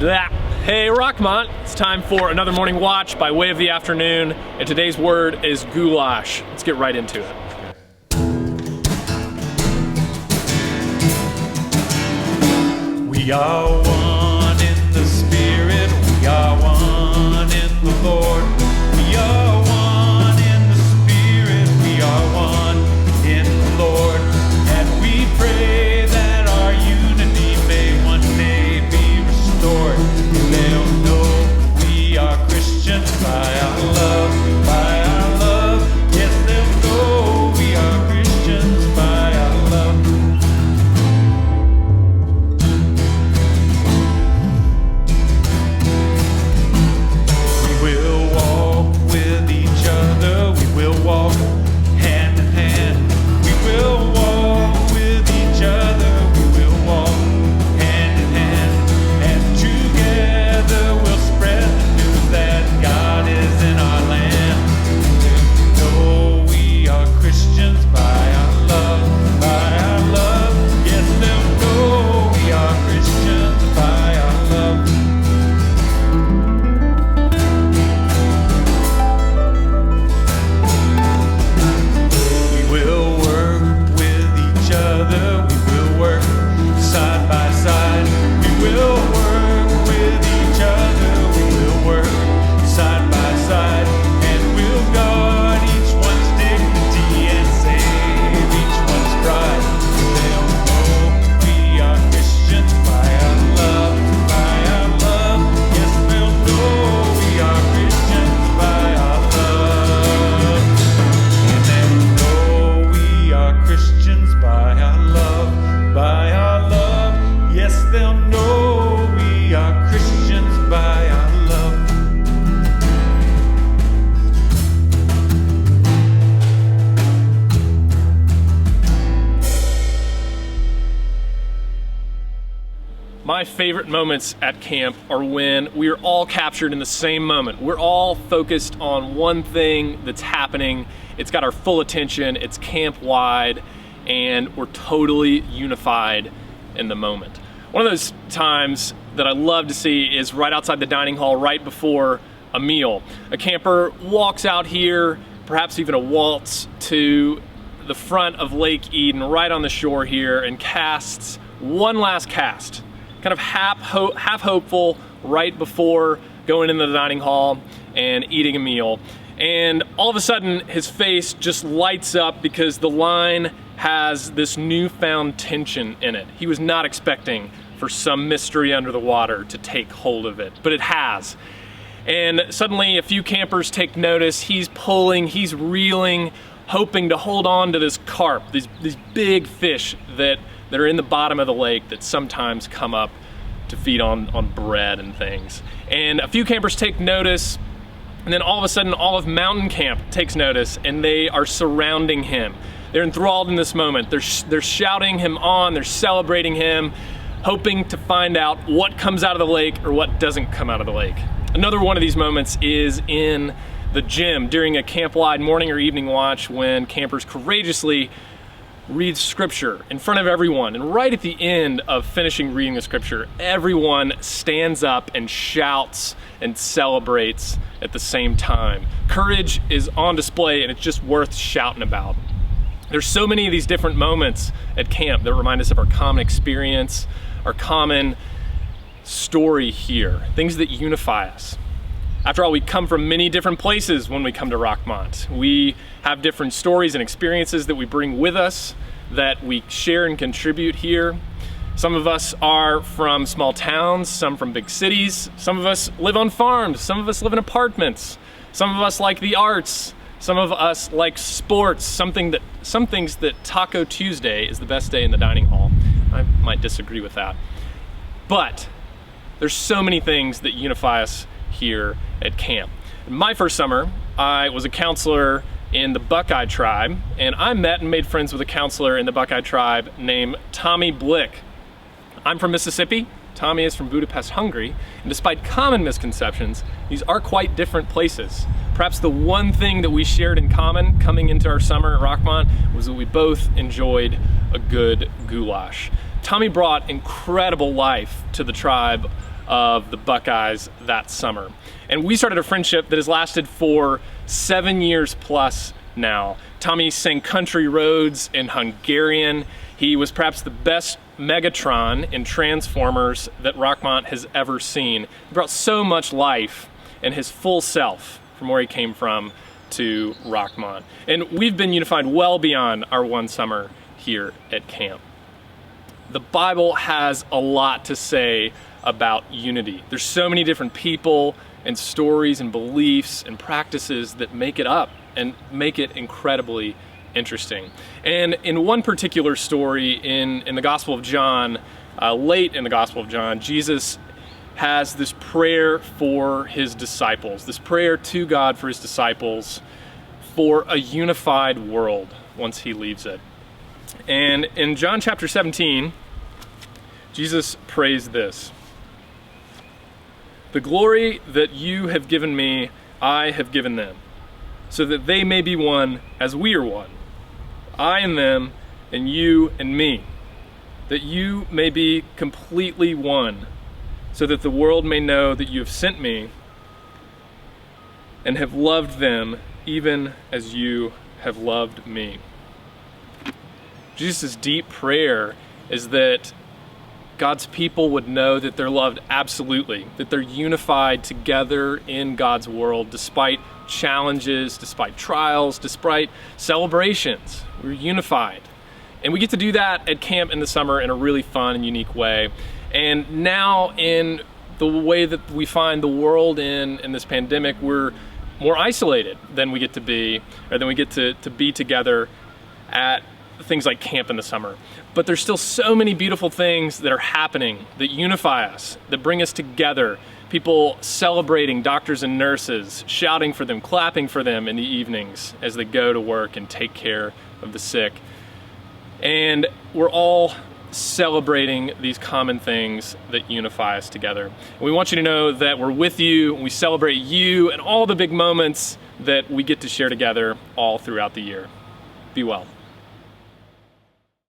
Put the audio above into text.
Hey Rockmont, it's time for another morning watch by way of the afternoon, and today's word is goulash. Let's get right into it. We are one in the Spirit, we are one in the Lord. We are one in the Spirit, we are one in the Lord. And we pray that our unity may one day be restored. They'll know we are Christians by our love, by our love. Yes, they'll know we are Christians by our love. We will walk with each other, we will walk hand in hand. We will walk with each other, we will walk hand in hand. And together we'll spread the news that God is in our land. They'll know we are Christians by our love, by our love. Yes, they'll know we are Christians by our love. We will work with each other, we will work side by side. We will work with each other, we will work side by side. And we'll guard each one's dignity and save each one's pride. They'll know we are Christians by our love, by our love. Yes, they'll know we are Christians by our love. And they'll know we are Christians by our love, by our love. Yes, they'll know we are Christians by our love. My favorite moments at camp are when we are all captured in the same moment. We're all focused on one thing that's happening. It's got our full attention, it's camp-wide, and we're totally unified in the moment. One of those times that I love to see is right outside the dining hall, right before a meal. A camper walks out here, perhaps even a waltz, to the front of Lake Eden, right on the shore here, and casts one last cast. Kind of half hopeful right before going into the dining hall and eating a meal. And all of a sudden his face just lights up because the line has this newfound tension in it. He was not expecting for some mystery under the water to take hold of it, but it has. And suddenly a few campers take notice. He's pulling, he's reeling, hoping to hold on to this carp, these big fish that are in the bottom of the lake that sometimes come up to feed on bread and things. And a few campers take notice, and then all of a sudden all of Mountain Camp takes notice, and they are surrounding him. They're enthralled in this moment. They're shouting him on, they're celebrating him, hoping to find out what comes out of the lake or what doesn't come out of the lake. Another one of these moments is in the gym during a camp-wide morning or evening watch when campers courageously read scripture in front of everyone. And right at the end of finishing reading the scripture, everyone stands up and shouts and celebrates at the same time. Courage is on display, and it's just worth shouting about. There's so many of these different moments at camp that remind us of our common experience, our common story here, things that unify us. After all, we come from many different places when we come to Rockmont. We have different stories and experiences that we bring with us that we share and contribute here. Some of us are from small towns, some from big cities. Some of us live on farms, some of us live in apartments. Some of us like the arts, some of us like sports, some things that Taco Tuesday is the best day in the dining hall. I might disagree with that. But there's so many things that unify us here at camp. In my first summer, I was a counselor in the Buckeye tribe, and I met and made friends with a counselor in the Buckeye tribe named Tommy Blick. I'm from Mississippi, Tommy is from Budapest, Hungary, and despite common misconceptions, these are quite different places. Perhaps the one thing that we shared in common coming into our summer at Rockmont was that we both enjoyed a good goulash. Tommy brought incredible life to the tribe of the Buckeyes that summer. And we started a friendship that has lasted for 7 years plus now. Tommy sang country roads in Hungarian. He was perhaps the best Megatron in Transformers that Rockmont has ever seen. He brought so much life and his full self from where he came from to Rockmont. And we've been unified well beyond our one summer here at camp. The Bible has a lot to say about unity. There's so many different people and stories and beliefs and practices that make it up and make it incredibly interesting. And in one particular story in the Gospel of John, late in the Gospel of John, Jesus has this prayer for his disciples, this prayer to God for his disciples for a unified world once he leaves it. And in John chapter 17, Jesus prays this: "The glory that you have given me, I have given them, so that they may be one as we are one. I and them, and you and me, that you may be completely one, so that the world may know that you have sent me and have loved them even as you have loved me." Jesus' deep prayer is that God's people would know that they're loved absolutely, that they're unified together in God's world despite challenges, despite trials, despite celebrations. We're unified. And we get to do that at camp in the summer in a really fun and unique way. And now in the way that we find the world in this pandemic, we're more isolated than we get to be, or than we get to be together at things like camp in the summer. But there's still so many beautiful things that are happening that unify us, that bring us together. People celebrating doctors and nurses, shouting for them, clapping for them in the evenings as they go to work and take care of the sick. And we're all celebrating these common things that unify us together. And we want you to know that we're with you, and we celebrate you and all the big moments that we get to share together all throughout the year. Be well.